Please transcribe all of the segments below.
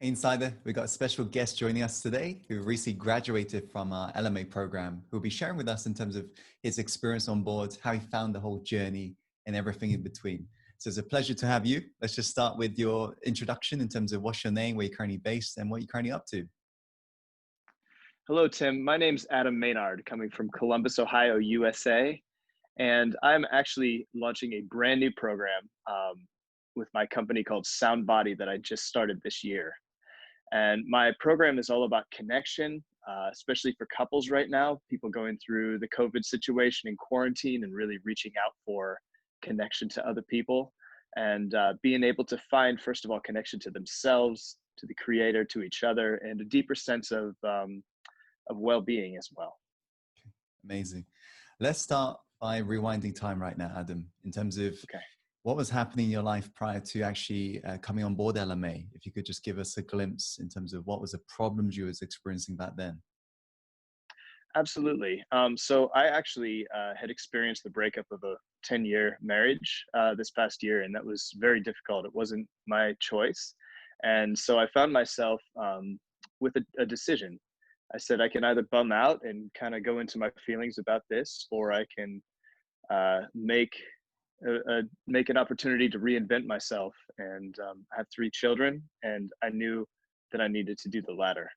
Insider, we've got a special guest joining us today who recently graduated from our LMA program, who will be sharing with us in terms of his experience on board, how he found the whole journey and everything in between. So it's a pleasure to have you. Let's just start with your introduction in terms of what's your name, where you're currently based, and what you're currently up to. Hello, Tim. My name's Adam Maynard, coming from Columbus, Ohio, USA. And I'm actually launching a brand new program with my company called Soundbody that I just started this year. And my program is all about connection, especially for couples right now, people going through the COVID situation in quarantine and really reaching out for connection to other people and being able to find, first of all, connection to themselves, to the creator, to each other, and a deeper sense of well-being as well. Amazing. Let's start by rewinding time right now, Adam, in terms of Okay. what was happening in your life prior to actually coming on board LMA. If you could just give us a glimpse in terms of what was the problems you was experiencing back then. Absolutely. So I actually had experienced the breakup of a 10-year marriage this past year, and that was very difficult. It wasn't my choice. And so I found myself with a decision. I said, I can either bum out and kind of go into my feelings about this, or I can make an opportunity to reinvent myself. And I have 3 children, and I knew that I needed to do the latter.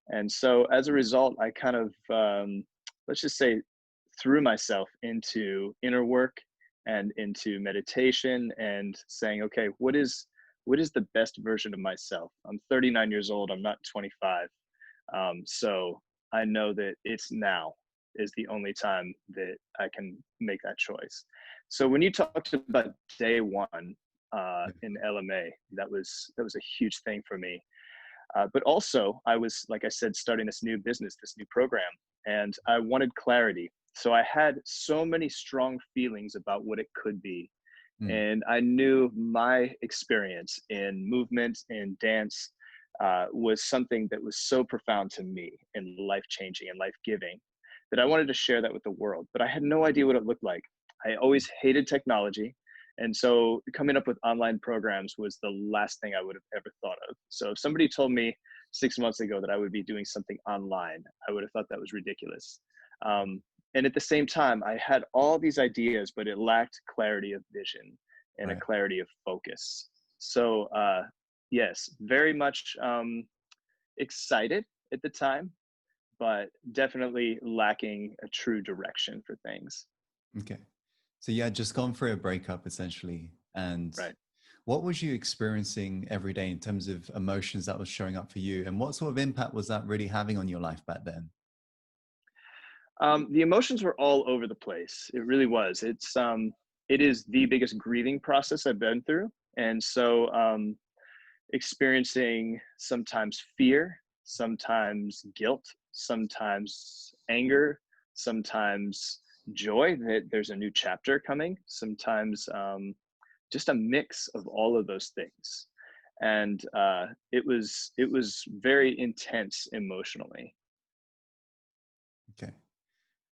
And so as a result, I kind of, let's just say, threw myself into inner work and into meditation and saying, okay, what is the best version of myself? I'm 39 years old. I'm not 25. So I know that it's now is the only time that I can make that choice. So when you talked about day one in LMA, that was a huge thing for me. But also I was, like I said, starting this new business, this new program, and I wanted clarity. So I had so many strong feelings about what it could be. And I knew my experience in movement and dance was something that was so profound to me and life-changing and life-giving that I wanted to share that with the world. But I had no idea what it looked like. I always hated technology. And so coming up with online programs was the last thing I would have ever thought of. So if somebody told me 6 months ago that I would be doing something online, I would have thought that was ridiculous. And at the same time, I had all these ideas, but it lacked clarity of vision and a clarity of focus. So yes, very much excited at the time, but definitely lacking a true direction for things. Okay. So you had just gone through a breakup essentially. And Right. what was you experiencing every day in terms of emotions that was showing up for you? And what sort of impact was that really having on your life back then? The emotions were all over the place. It really was. It is the biggest grieving process I've been through. And so experiencing sometimes fear, sometimes guilt, sometimes anger, sometimes joy that there's a new chapter coming, sometimes just a mix of all of those things. And it was very intense emotionally. Okay.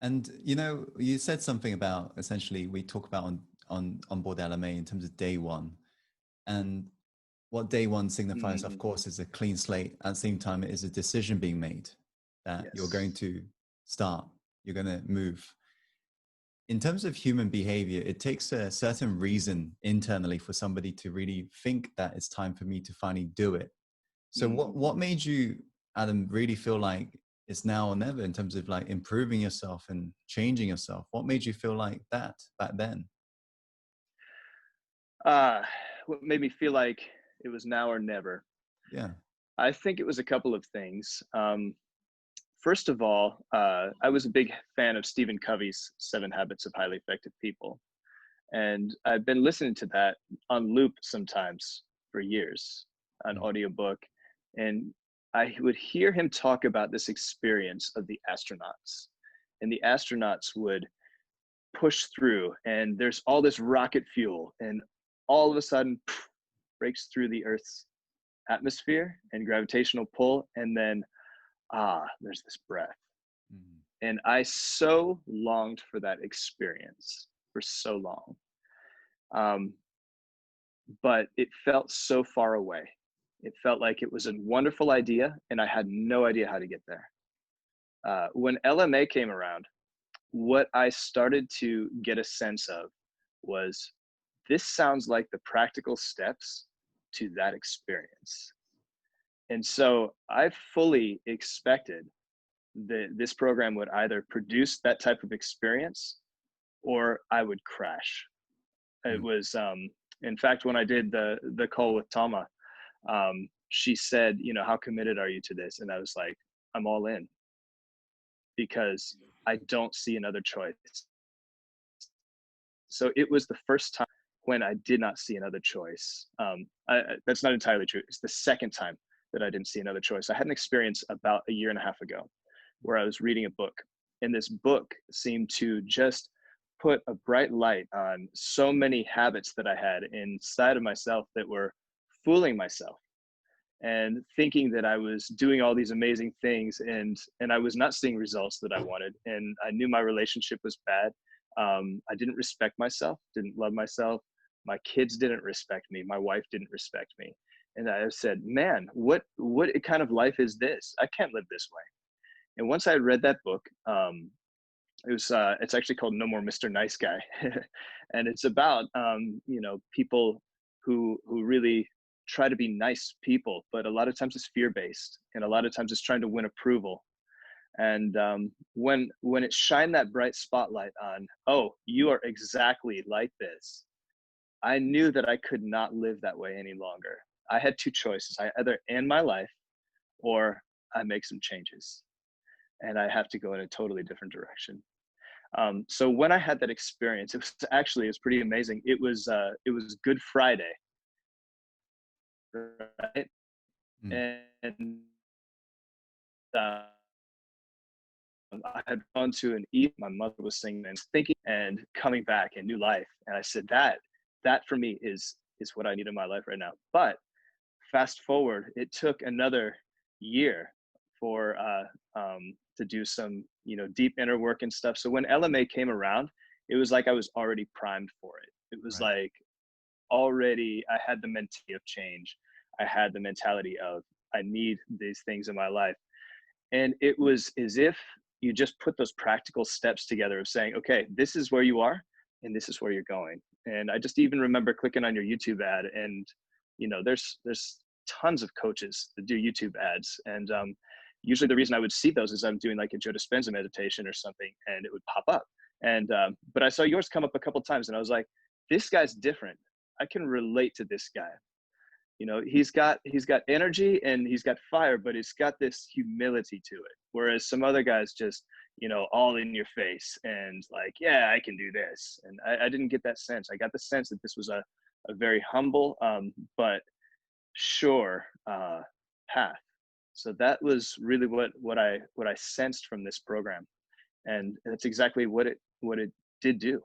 And you said something about essentially we talk about on board LMA in terms of day one, and what day one signifies, of course, is a clean slate. At the same time, it is a decision being made that you're going to start, you're going to move. In terms of human behavior, it takes a certain reason internally for somebody to really think that it's time for me to finally do it. So what made you, Adam, really feel like it's now or never in terms of like improving yourself and changing yourself? What made you feel like that back then? What made me feel like it was now or never? Yeah. I think it was a couple of things. First of all, I was a big fan of Stephen Covey's 7 Habits of Highly Effective People. And I've been listening to that on loop sometimes for years, an audiobook. And I would hear him talk about this experience of the astronauts. And the astronauts would push through, and there's all this rocket fuel, and all of a sudden, breaks through the Earth's atmosphere and gravitational pull, and then there's this breath. And I so longed for that experience for so long, but it felt so far away. It felt like it was a wonderful idea, and I had no idea how to get there. When LMA came around, what I started to get a sense of was, this sounds like the practical steps to that experience. And so I fully expected that this program would either produce that type of experience or I would crash. It Mm. was, in fact, when I did the call with Tama, she said, you know, how committed are you to this? And I was like, I'm all in, because I don't see another choice. So it was the first time when I did not see another choice. That's not entirely true. It's the second time that I didn't see another choice. I had an experience about a year and a half ago where I was reading a book, and this book seemed to just put a bright light on so many habits that I had inside of myself that were fooling myself and thinking that I was doing all these amazing things, and I was not seeing results that I wanted, and I knew my relationship was bad. I didn't respect myself, didn't love myself. My kids didn't respect me. My wife didn't respect me. And I said, man, what kind of life is this? I can't live this way. And once I read that book, it's actually called No More Mr. Nice Guy. And it's about, you know, people who really try to be nice people, but a lot of times it's fear-based, and a lot of times it's trying to win approval. And when it shined that bright spotlight on, oh, you are exactly like this, I knew that I could not live that way any longer. I had two choices. I either end my life or I make some changes, and I have to go in a totally different direction. So when I had that experience, it was pretty amazing. It was Good Friday, right? Mm. And uh, I had gone to an eat. My mother was singing and thinking and coming back in new life. And I said, that for me is what I need in my life right now. But fast forward, it took another year for to do some, you know, deep inner work and stuff. So when LMA came around, it was like I was already primed for it. It was Right. like already I had the mentality of change. I had the mentality of, I need these things in my life. And it was as if you just put those practical steps together of saying, okay, this is where you are and this is where you're going. And I just even remember clicking on your YouTube ad, and you know, there's tons of coaches that do YouTube ads. And usually the reason I would see those is I'm doing like a Joe Dispenza meditation or something, and it would pop up. And but I saw yours come up a couple times, and I was like, this guy's different. I can relate to this guy. You know, he's got energy and he's got fire, but he's got this humility to it, whereas some other guys just, you know, all in your face and like, yeah, I can do this. And I didn't get that sense. I got the sense that this was a very humble but sure path. So that was really what I sensed from this program, and that's exactly what it did do.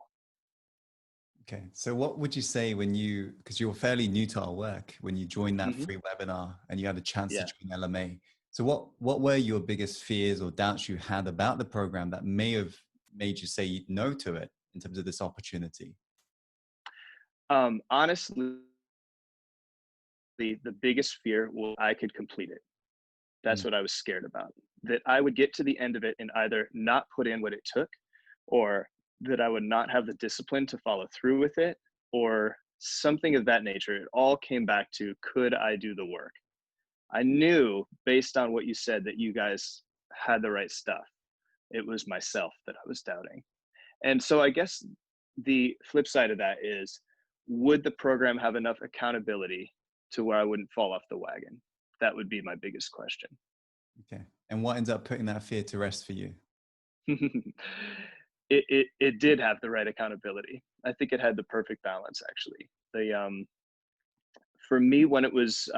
Okay. So what would you say when you, because you're fairly new to our work, when you joined that Hmm. free webinar and you had a chance to Yeah. join LMA? So what were your biggest fears or doubts you had about the program that may have made you say no to it in terms of this opportunity? Honestly, the biggest fear was I could complete it. That's Mm. what I was scared about. That I would get to the end of it and either not put in what it took, or that I would not have the discipline to follow through with it, or something of that nature. It all came back to, could I do the work? I knew based on what you said that you guys had the right stuff. It was myself that I was doubting. And so I guess the flip side of that is, would the program have enough accountability to where I wouldn't fall off the wagon? That would be my biggest question. Okay. And what ends up putting that fear to rest for you? It did have the right accountability. I think it had the perfect balance, actually. The For me, when it was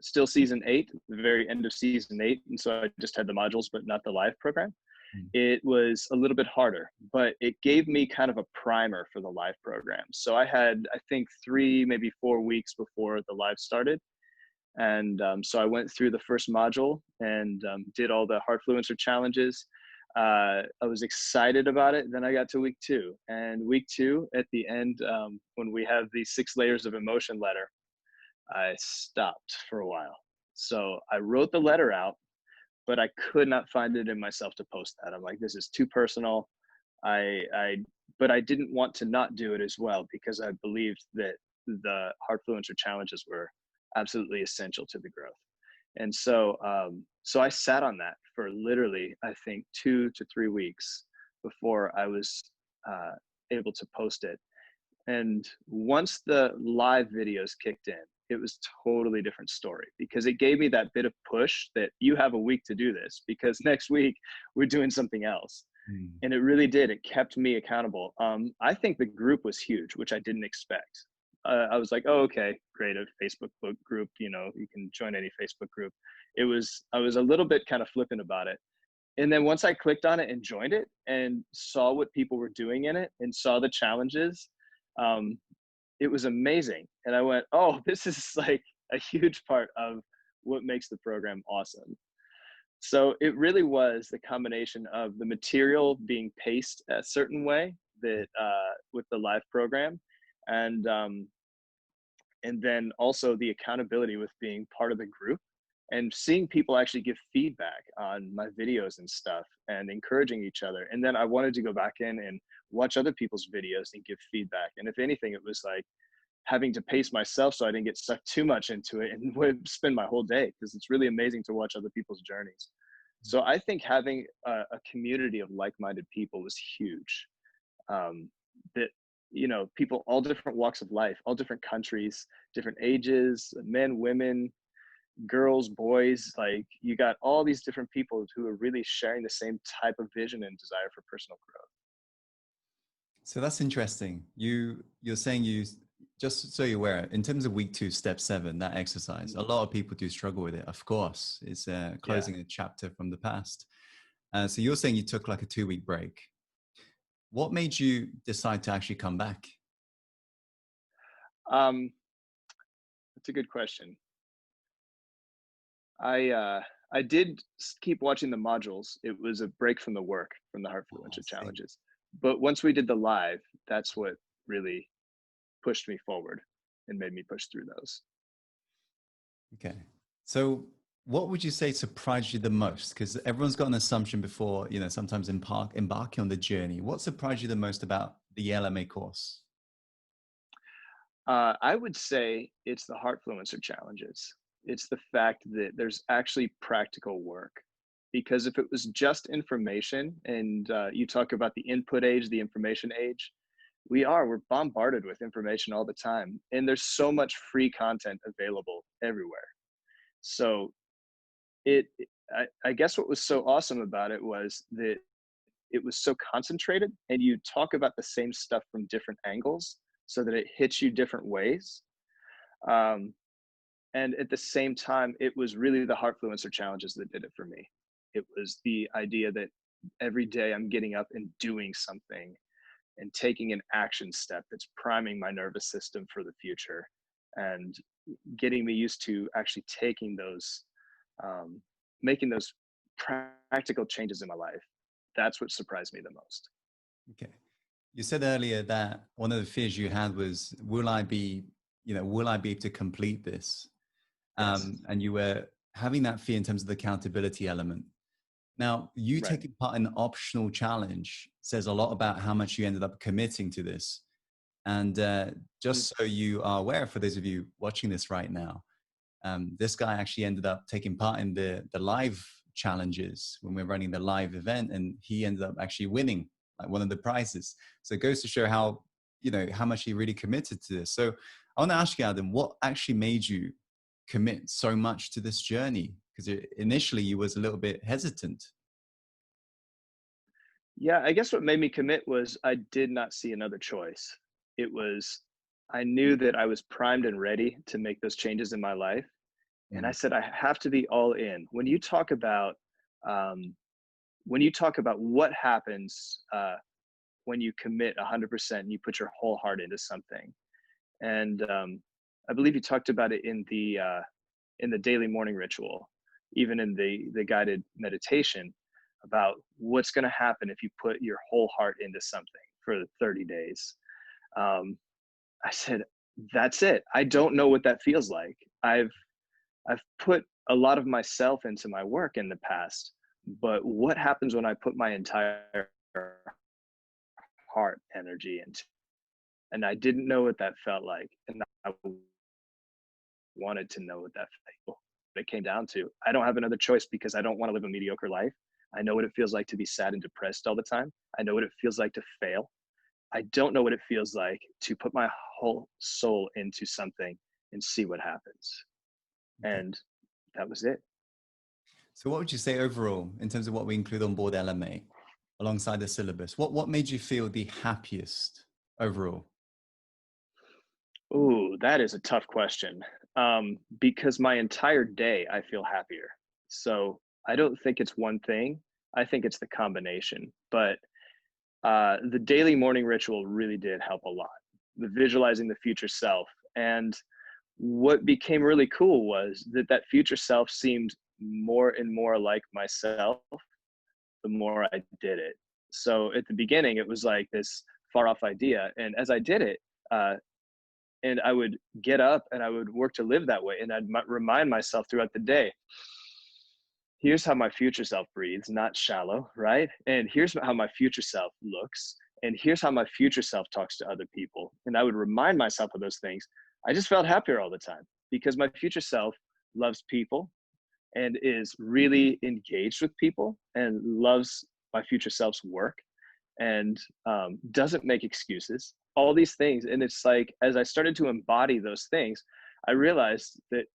still season 8, the very end of season 8, and so I just had the modules but not the live program, Mm. it was a little bit harder, but it gave me kind of a primer for the live program. So I had, I think, 3 maybe 4 weeks before the live started. And so I went through the first module and did all the heart fluencer challenges. I was excited about it. Then I got to week 2, and week 2 at the end, when we have the 6 layers of emotion letter, I stopped for a while. So I wrote the letter out, but I could not find it in myself to post that. I'm like, this is too personal. I but I didn't want to not do it as well because I believed that the Heartfluencer challenges were absolutely essential to the growth. And so I sat on that for literally, I think, 2 to 3 weeks before I was uh, able to post it. And once the live videos kicked in, it was totally different story because it gave me that bit of push that you have a week to do this because next week we're doing something else. Mm. And it really did. It kept me accountable. I think the group was huge, which I didn't expect. I was like, oh, okay, great, a Facebook book group. You know, you can join any Facebook group. I was a little bit kind of flippant about it. And then once I clicked on it and joined it and saw what people were doing in it and saw the challenges, um, it was amazing. And I went, oh, this is like a huge part of what makes the program awesome. So it really was the combination of the material being paced a certain way that with the live program, and um, and then also the accountability with being part of the group and seeing people actually give feedback on my videos and stuff and encouraging each other. And then I wanted to go back in and watch other people's videos and give feedback. And if anything, it was like having to pace myself so I didn't get sucked too much into it and would spend my whole day because it's really amazing to watch other people's journeys. So I think having a community of like-minded people was huge. That people all different walks of life, all different countries, different ages, men, women, girls, boys. Like you got all these different people who are really sharing the same type of vision and desire for personal growth. So that's interesting. You're saying you just so you're aware, in terms of week 2, step 7, that exercise, a Mhm. lot of people do struggle with it. Of course, it's Yeah. closing a chapter from the past. So you're saying you took like a 2-week break. What made you decide to actually come back? Um, that's a good question. I did keep watching the modules. It was a break from the work from the Heart Oh, I Fluencer see. challenges. But once we did the live, that's what really pushed me forward and made me push through those. Okay. So what would you say surprised you the most? Because everyone's got an assumption before, sometimes embarking on the journey. What surprised you the most about the LMA course? I would say it's the Heart Fluencer challenges. It's the fact that there's actually practical work. Because if it was just information, and you talk about the input age, the information age, we're bombarded with information all the time. And there's so much free content available everywhere. So it, I guess what was so awesome about it was that it was so concentrated and you talk about the same stuff from different angles so that it hits you different ways. Um, and at the same time, it was really the Heartfluencer challenges that did it for me. It was the idea that every day I'm getting up and doing something and taking an action step that's priming my nervous system for the future and getting me used to actually taking those, um, making those practical changes in my life. That's what surprised me the most. Okay. You said earlier that one of the fears you had was, will I be able to complete this? Yes. And you were having that fear in terms of the accountability element. Now, you Right. taking part in an optional challenge says a lot about how much you ended up committing to this. And Mm. just so you are aware, for those of you watching this right now, this guy actually ended up taking part in the live challenges when we're running the live event, and he ended up actually winning like one of the prizes. So it goes to show how much he really committed to this. So I want to ask you, Adam, what actually made you commit so much to this journey? Because initially you was a little bit hesitant. Yeah, I guess what made me commit was I did not see another choice. It was, I knew that I was primed and ready to make those changes in my life. And I Mm, said, I have to be all in. Um, when you talk about what happens when you commit 100% and you put your whole heart into something, and I believe you talked about it in the daily morning ritual, even in the guided meditation, about what's going to happen if you put your whole heart into something for 30 days. Um, I said, that's it. I don't know what that feels like. I've put a lot of myself into my work in the past, but what happens when I put my entire heart energy into, and I didn't know what that felt like, and I wanted to know what that felt like. It came down to, I don't have another choice because I don't want to live a mediocre life. I know what it feels like to be sad and depressed all the time. I know what it feels like to fail. I don't know what it feels like to put my whole soul into something and see what happens. Okay. And that was it. So what would you say overall in terms of what we include on board LMA alongside the syllabus? What made you feel the happiest overall? Ooh, that is a tough question. Because my entire day I feel happier. So I don't think it's one thing. I think it's the combination. But the daily morning ritual really did help a lot. The visualizing the future self. And what became really cool was that that future self seemed more and more like myself the more I did it. So at the beginning, it was like this far off idea. And as I did it, and I would get up and I would work to live that way. And I'd remind myself throughout the day, here's how my future self breathes, not shallow, right? And here's how my future self looks. And here's how my future self talks to other people. And I would remind myself of those things. I just felt happier all the time because my future self loves people and is really engaged with people and loves my future self's work and doesn't make excuses, all these things. And it's like, as I started to embody those things, I realized that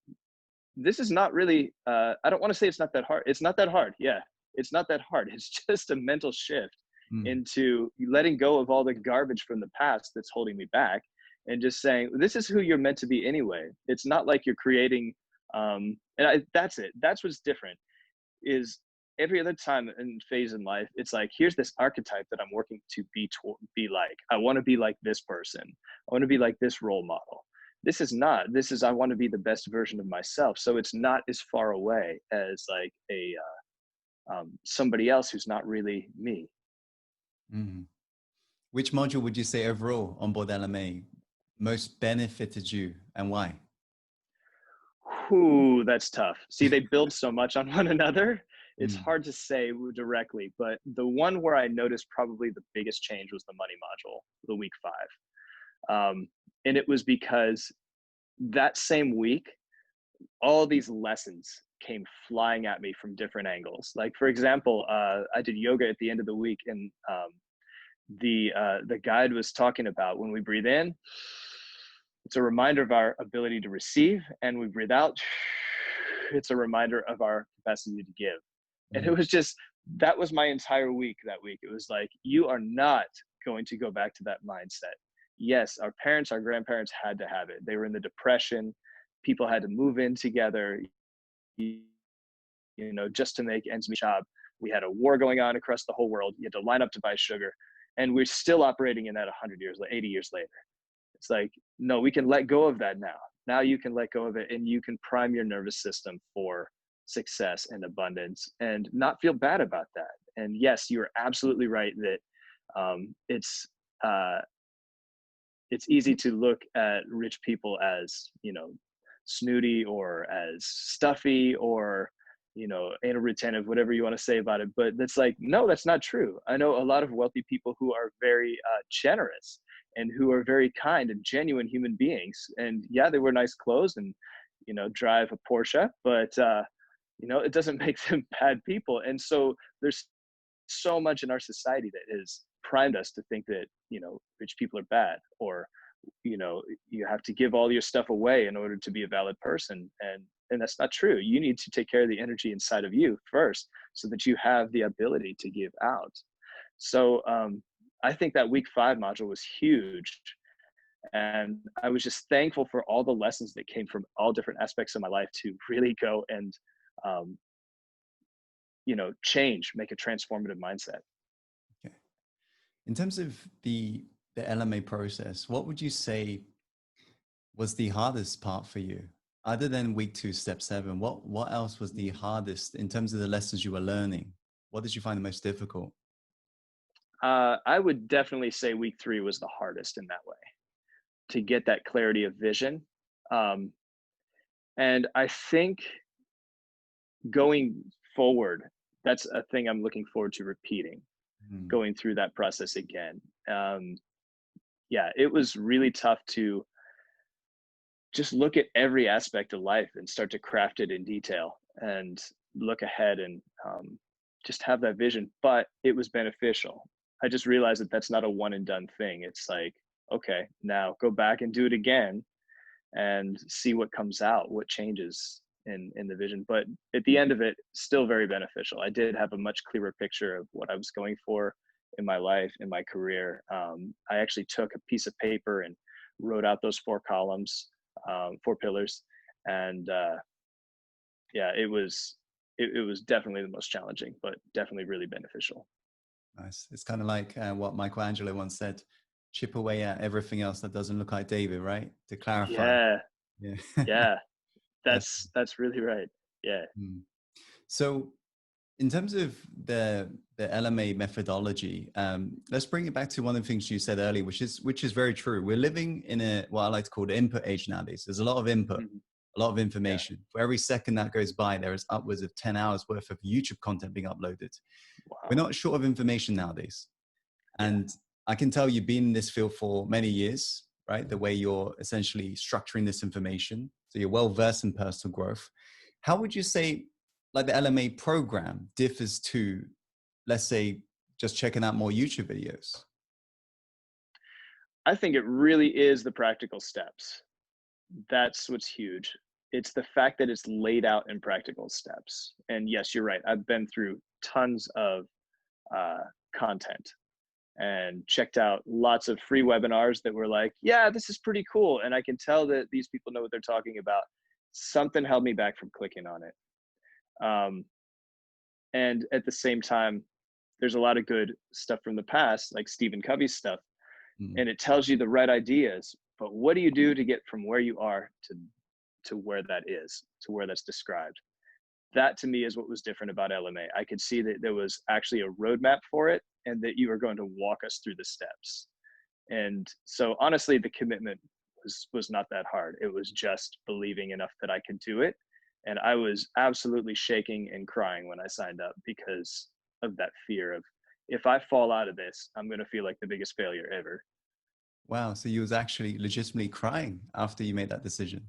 this is not really, I don't want to say it's not that hard. It's not that hard. Yeah, it's not that hard. It's just a mental shift Mm. into letting go of all the garbage from the past that's holding me back and just saying, this is who you're meant to be anyway. It's not like you're creating, that's it. That's what's different is every other time and phase in life, it's like, here's this archetype that I'm working to be like. I want to be like this person. I want to be like this role model. This is not. This is I want to be the best version of myself. So it's not as far away as like a somebody else who's not really me. Mm. Which module would you say overall on board LMA most benefited you and why? Whew, that's tough. See, they build so much on one another. It's Mm. hard to say directly, but the one where I noticed probably the biggest change was the money module, the week 5. And it was because that same week, all these lessons came flying at me from different angles. Like, for example, I did yoga at the end of the week, and the guide was talking about when we breathe in, it's a reminder of our ability to receive, and we breathe out, it's a reminder of our capacity to give. And it Mm. was just, that was my entire week that week. It was like, you are not going to go back to that mindset. Yes, our parents, our grandparents had to have it. They were in the depression. People had to move in together, you, just to make ends meet. Job. We had a war going on across the whole world. You had to line up to buy sugar. And we're still operating in that 100 years, 80 years later. It's like, no, we can let go of that now. Now you can let go of it and you can prime your nervous system for success and abundance and not feel bad about that. And yes, you're absolutely right that um, it's uh, it's easy to look at rich people as, snooty or as stuffy or, anal retentive, whatever you want to say about it. But that's like, no, that's not true. I know a lot of wealthy people who are very generous and who are very kind and genuine human beings. And yeah, they wear nice clothes and, drive a Porsche, but, it doesn't make them bad people. And so there's so much in our society that has primed us to think that, rich people are bad, or you have to give all your stuff away in order to be a valid person. And that's not true. You need to take care of the energy inside of you first so that you have the ability to give out. So I think that week 5 module was huge, and I was just thankful for all the lessons that came from all different aspects of my life to really go and um, change, make a transformative mindset. Okay. In terms of the LMA process, what would you say was the hardest part for you? Other than week 2, step 7, what else was the hardest in terms of the lessons you were learning? What did you find the most difficult? I would definitely say week 3 was the hardest in that way. to get that clarity of vision. Um, and I think going forward, that's a thing I'm looking forward to repeating, Mm, going through that process again. Yeah, it was really tough to just look at every aspect of life and start to craft it in detail and look ahead and just have that vision. But it was beneficial. I just realized that that's not a one and done thing. It's like, okay, now go back and do it again and see what comes out, what changes in the vision. But at the end of it, still very beneficial. I did have a much clearer picture of what I was going for in my life, in my career. I actually took a piece of paper and wrote out those 4 columns, 4 pillars, and yeah, it was definitely the most challenging, but definitely really beneficial. nice. It's kind of like what Michelangelo once said: chip away at everything else that doesn't look like David, right? To clarify. Yeah, Yeah. yeah, That's that's really right. Yeah. mm. So in terms of the LMA methodology, let's bring it back to one of the things you said earlier, which is very true. We're living in a what I like to call the input age nowadays. There's a lot of input, Mhm. a lot of Yeah. information. For every second that goes by, there is upwards of 10 hours worth of YouTube content being uploaded. We're Wow. not short of information nowadays. Yeah. And I can tell you've been in this field for many years, right? The way you're essentially structuring this information. So you're well versed in personal growth. How would you say, like the LMA program differs to, let's say, just checking out more YouTube videos? I think it really is the practical steps. That's what's huge. It's the fact that it's laid out in practical steps. And yes, you're right. I've been through tons of uh, content and checked out lots of free webinars that were like, yeah, this is pretty cool. And I can tell that these people know what they're talking about. Something held me back from clicking on it. Um, and at the same time, there's a lot of good stuff from the past, like Stephen Covey's stuff, Mm. and it tells you the right ideas. But what do you do to get from where you are to where that is, to where that's described? That to me is what was different about LMA. I could see that there was actually a roadmap for it and that you were going to walk us through the steps. And so honestly, the commitment was not that hard. It was just believing enough that I could do it. And I was absolutely shaking and crying when I signed up because of that fear of, if I fall out of this, I'm going to feel like the biggest failure ever. Wow. So you was actually legitimately crying after you made that decision.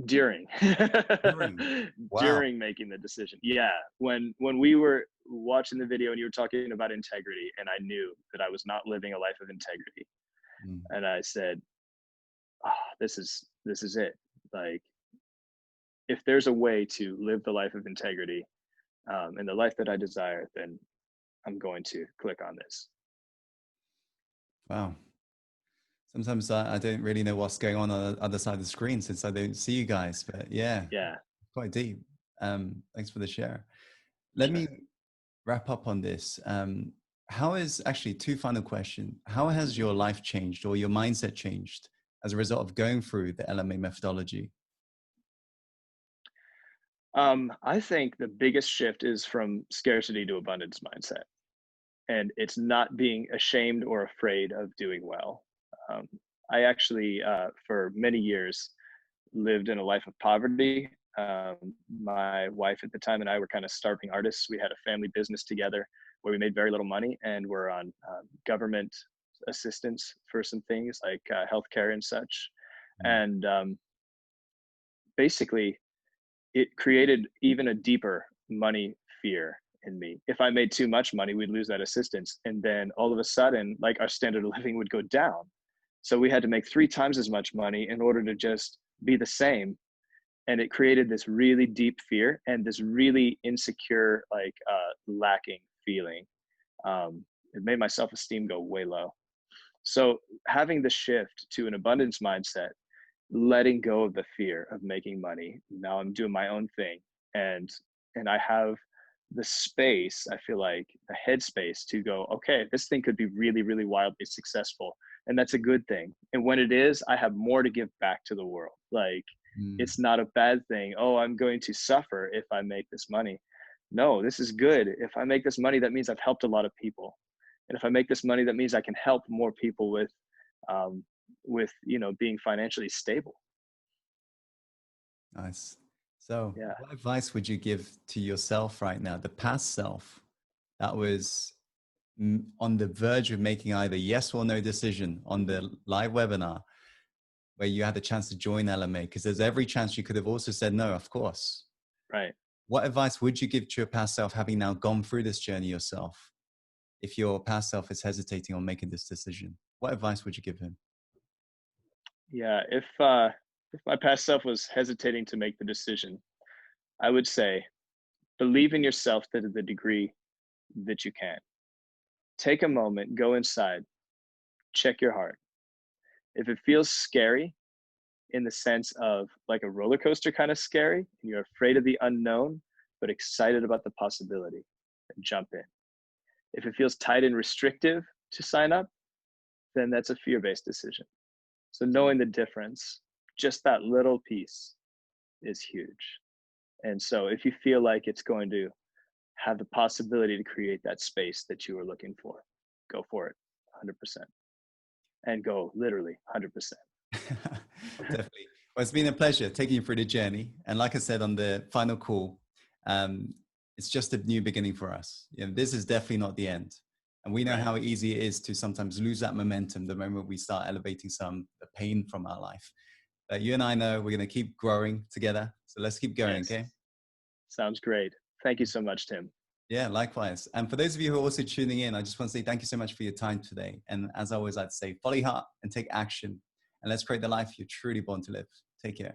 During During. Wow. during making the decision, yeah, when we were watching the video and you were talking about integrity, and I knew that I was not living a life of integrity, Mm. and I said, oh, this is it. Like, if there's a way to live the life of integrity, and the life that I desire, then I'm going to click on this. Wow. Sometimes I don't really know what's going on the other side of the screen since I don't see you guys. But yeah, Yeah, quite deep. Thanks for the share. for Let sure. me wrap up on this. How is actually two final questions? How has Mhm. your life changed or your mindset changed as a result of going through the LMA methodology? I think the biggest shift is from scarcity to abundance mindset, and it's not being ashamed or afraid of doing well. Um, I actually, for many years, lived in a life of poverty. My wife at the time and I were kind of starving artists. We had a family business together where we made very little money and were on government assistance for some things like healthcare and such. Mm. And basically, it created even a deeper money fear in me. If I made too much money, we'd lose that assistance. And then all of a sudden, like, our standard of living would go down. So we had to make 3 times as much money in order to just be the same. And it created this really deep fear and this really insecure, like, lacking feeling. It made my self-esteem go way low. So having the shift to an abundance mindset, letting go of the fear of making money. Now I'm doing my own thing, and I have the space, I feel like the headspace to go, okay, this thing could be really, really wildly successful. And that's a good thing. And when it is, I have more to give back to the world. Like, Mm. it's not a bad thing. Oh, I'm going to suffer if I make this money. No, this is good. If I make this money, that means I've helped a lot of people. And if I make this money, that means I can help more people with um, with, being financially stable. Nice. So, Yeah. what advice would you give to yourself right now, the past self that was on the verge of making either yes or no decision on the live webinar where you had the chance to join LMA? Because there's every chance you could have also said no, of course. Right. What advice would you give to your past self, having now gone through this journey yourself, if your past self is hesitating on making this decision? What advice would you give him? Yeah. If my past self was hesitating to make the decision, I would say believe in yourself to the degree that you can. Take a moment, go inside, check your heart. If it feels scary, in the sense of like a roller coaster kind of scary, and you're afraid of the unknown, but excited about the possibility, and jump in. If it feels tight and restrictive to sign up, then that's a fear-based decision. So knowing the difference, just that little piece is huge. And so if you feel like it's going to have the possibility to create that space that you were looking for, go for it 100%, and go literally 100%. Definitely. Well, it's been a pleasure taking you through the journey. And like I said on the final call, it's just a new beginning for us. This is definitely not the end. And we know Right. how easy it is to sometimes lose that momentum the moment we start elevating the pain from our life. But you and I know we're going to keep growing together. So let's keep going, Yes. okay? Sounds great. Thank you so much, Tim. Yeah, likewise. And for those of you who are also tuning in, I just want to say thank you so much for your time today. And as always, I'd say follow your heart and take action. And let's create the life you're truly born to live. Take care.